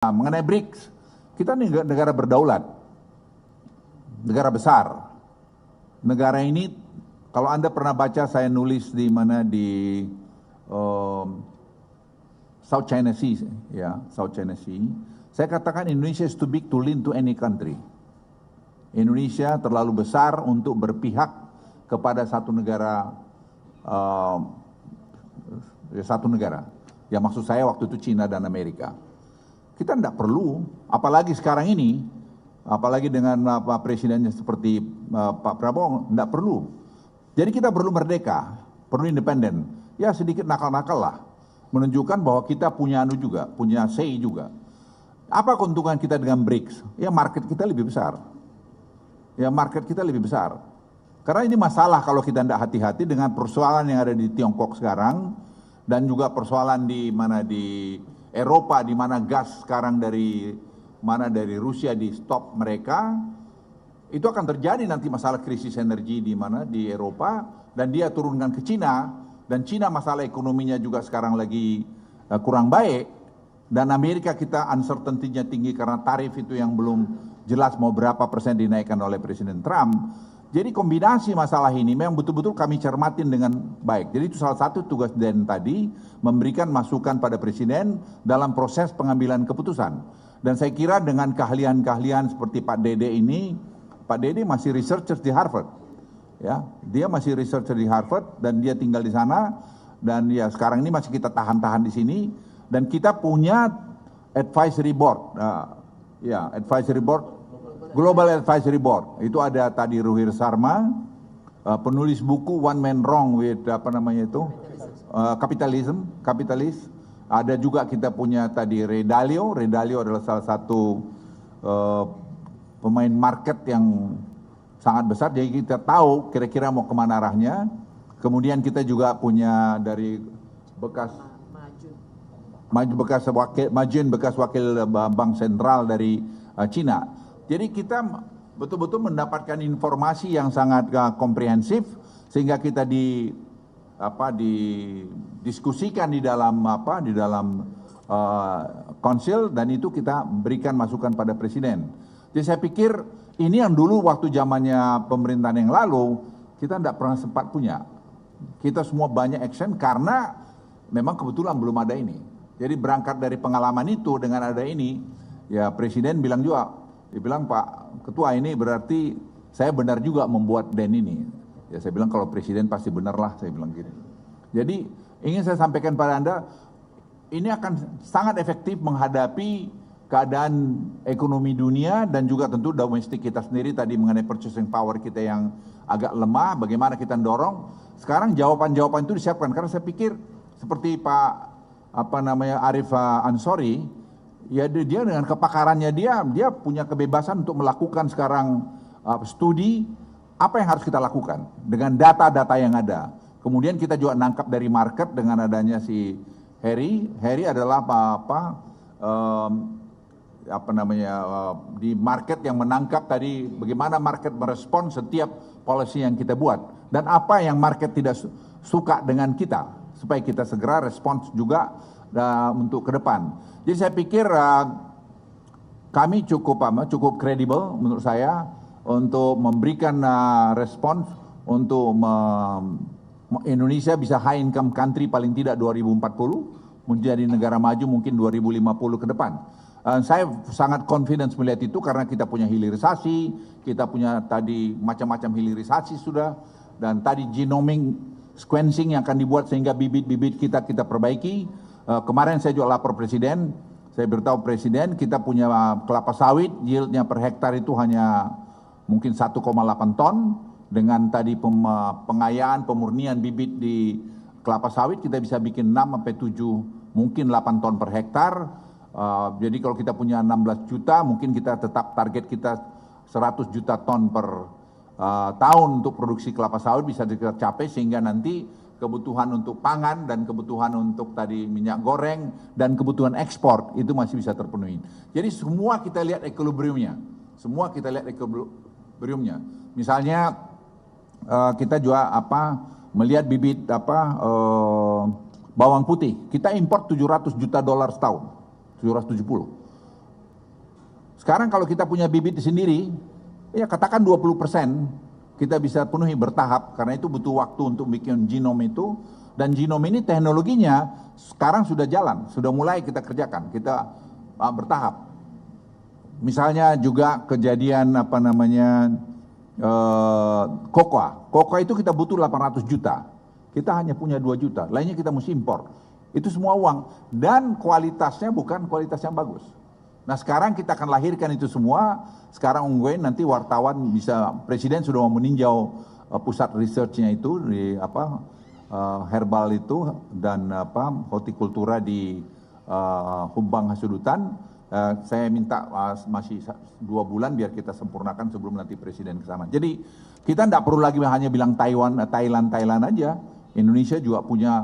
Nah, mengenai BRICS, kita negara berdaulat, negara besar. Negara ini, kalau Anda pernah baca saya nulis di mana di South China Sea, ya, South China Sea. Saya katakan Indonesia is too big to lean to any country. Indonesia terlalu besar untuk berpihak kepada satu negara, Ya maksud saya waktu itu Cina dan Amerika. Kita tidak perlu, apalagi sekarang ini, apalagi dengan presidennya seperti Pak Prabowo, tidak perlu. Jadi kita perlu merdeka, perlu independen. Ya sedikit nakal-nakal lah, menunjukkan bahwa kita punya juga, punya say juga. Apa keuntungan kita dengan BRICS? Ya market kita lebih besar. Karena ini masalah kalau kita tidak hati-hati dengan persoalan yang ada di Tiongkok sekarang, dan juga persoalan di Eropa, di mana gas sekarang dari Rusia di stop mereka, itu akan terjadi nanti masalah krisis energi di Eropa, dan dia turunkan ke Cina, dan Cina masalah ekonominya juga sekarang lagi kurang baik, dan Amerika kita uncertainty-nya tinggi karena tarif itu yang belum jelas mau berapa persen dinaikkan oleh Presiden Trump. Jadi kombinasi masalah ini memang betul-betul kami cermatin dengan baik. Jadi itu salah satu tugas Den tadi, memberikan masukan pada Presiden dalam proses pengambilan keputusan. Dan saya kira dengan keahlian-keahlian seperti Pak Dede ini, Pak Dede masih researcher di Harvard. Ya, dia masih researcher di Harvard dan dia tinggal di sana, dan ya sekarang ini masih kita tahan-tahan di sini, dan kita punya advisory board. Advisory board, Global Advisory Board. Itu ada tadi Ruhir Sarma, penulis buku One Man Wrong with Kapitalis. Ada juga kita punya tadi Ray Dalio. Ray Dalio adalah salah satu pemain market yang sangat besar. Jadi kita tahu kira-kira mau kemana arahnya. Kemudian kita juga punya dari bekas wakil Bank Sentral dari Cina. Jadi kita betul-betul mendapatkan informasi yang sangat komprehensif, sehingga kita didiskusikan di dalam konsil, dan itu kita berikan masukan pada Presiden. Jadi saya pikir ini yang dulu waktu zamannya pemerintahan yang lalu kita tidak pernah sempat punya. Kita semua banyak action karena memang kebetulan belum ada ini. Jadi berangkat dari pengalaman itu, dengan ada ini, ya Presiden bilang juga, dia bilang, Pak Ketua, ini berarti saya benar juga membuat Den ini. Ya saya bilang kalau Presiden pasti benar lah, saya bilang gitu. Jadi ingin saya sampaikan pada Anda, ini akan sangat efektif menghadapi keadaan ekonomi dunia dan juga tentu domestik kita sendiri, tadi mengenai purchasing power kita yang agak lemah, bagaimana kita dorong. Sekarang jawaban-jawaban itu disiapkan, karena saya pikir seperti Pak Arif Ansori, ya dia dengan kepakarannya dia punya kebebasan untuk melakukan sekarang studi apa yang harus kita lakukan dengan data-data yang ada. Kemudian kita juga nangkap dari market dengan adanya si Harry. Harry adalah di market yang menangkap tadi bagaimana market merespon setiap policy yang kita buat, dan apa yang market tidak suka dengan kita, supaya kita segera respons juga untuk ke depan. Jadi saya pikir kami cukup kredibel menurut saya untuk memberikan respons untuk Indonesia bisa high income country paling tidak 2040, menjadi negara maju mungkin 2050 ke depan. Saya sangat confidence melihat itu karena kita punya hilirisasi, kita punya tadi macam-macam hilirisasi sudah, dan tadi genomic sequencing yang akan dibuat sehingga bibit-bibit kita perbaiki. Kemarin saya juga lapor Presiden, saya beritahu Presiden kita punya kelapa sawit, yieldnya per hektar itu hanya mungkin 1,8 ton, dengan tadi pengayaan, pemurnian bibit di kelapa sawit kita bisa bikin 6 sampai 7, mungkin 8 ton per hektar. Jadi kalau kita punya 16 juta, mungkin kita tetap target kita 100 juta ton per tahun untuk produksi kelapa sawit bisa kita capai, sehingga nanti kebutuhan untuk pangan dan kebutuhan untuk tadi minyak goreng dan kebutuhan ekspor itu masih bisa terpenuhi. Jadi semua kita lihat equilibriumnya. Misalnya kita juga melihat bibit bawang putih. Kita import $700 juta setahun. 770. Sekarang kalau kita punya bibit sendiri, ya katakan 20% kita bisa penuhi bertahap, karena itu butuh waktu untuk bikin genom itu. Dan genom ini teknologinya sekarang sudah jalan, sudah mulai kita kerjakan, kita bertahap. Misalnya juga kejadian kokoa itu kita butuh 800 juta. Kita hanya punya 2 juta, lainnya kita mesti impor. Itu semua uang dan kualitasnya bukan kualitas yang bagus. Nah sekarang kita akan lahirkan itu semua. Sekarang ungguin nanti wartawan bisa, presiden sudah mau meninjau pusat researchnya itu di herbal itu dan hortikultura di Humbang Hasudutan. Saya minta masih 2 bulan biar kita sempurnakan sebelum nanti presiden ke sana. Jadi kita tidak perlu lagi hanya bilang Thailand aja. Indonesia juga punya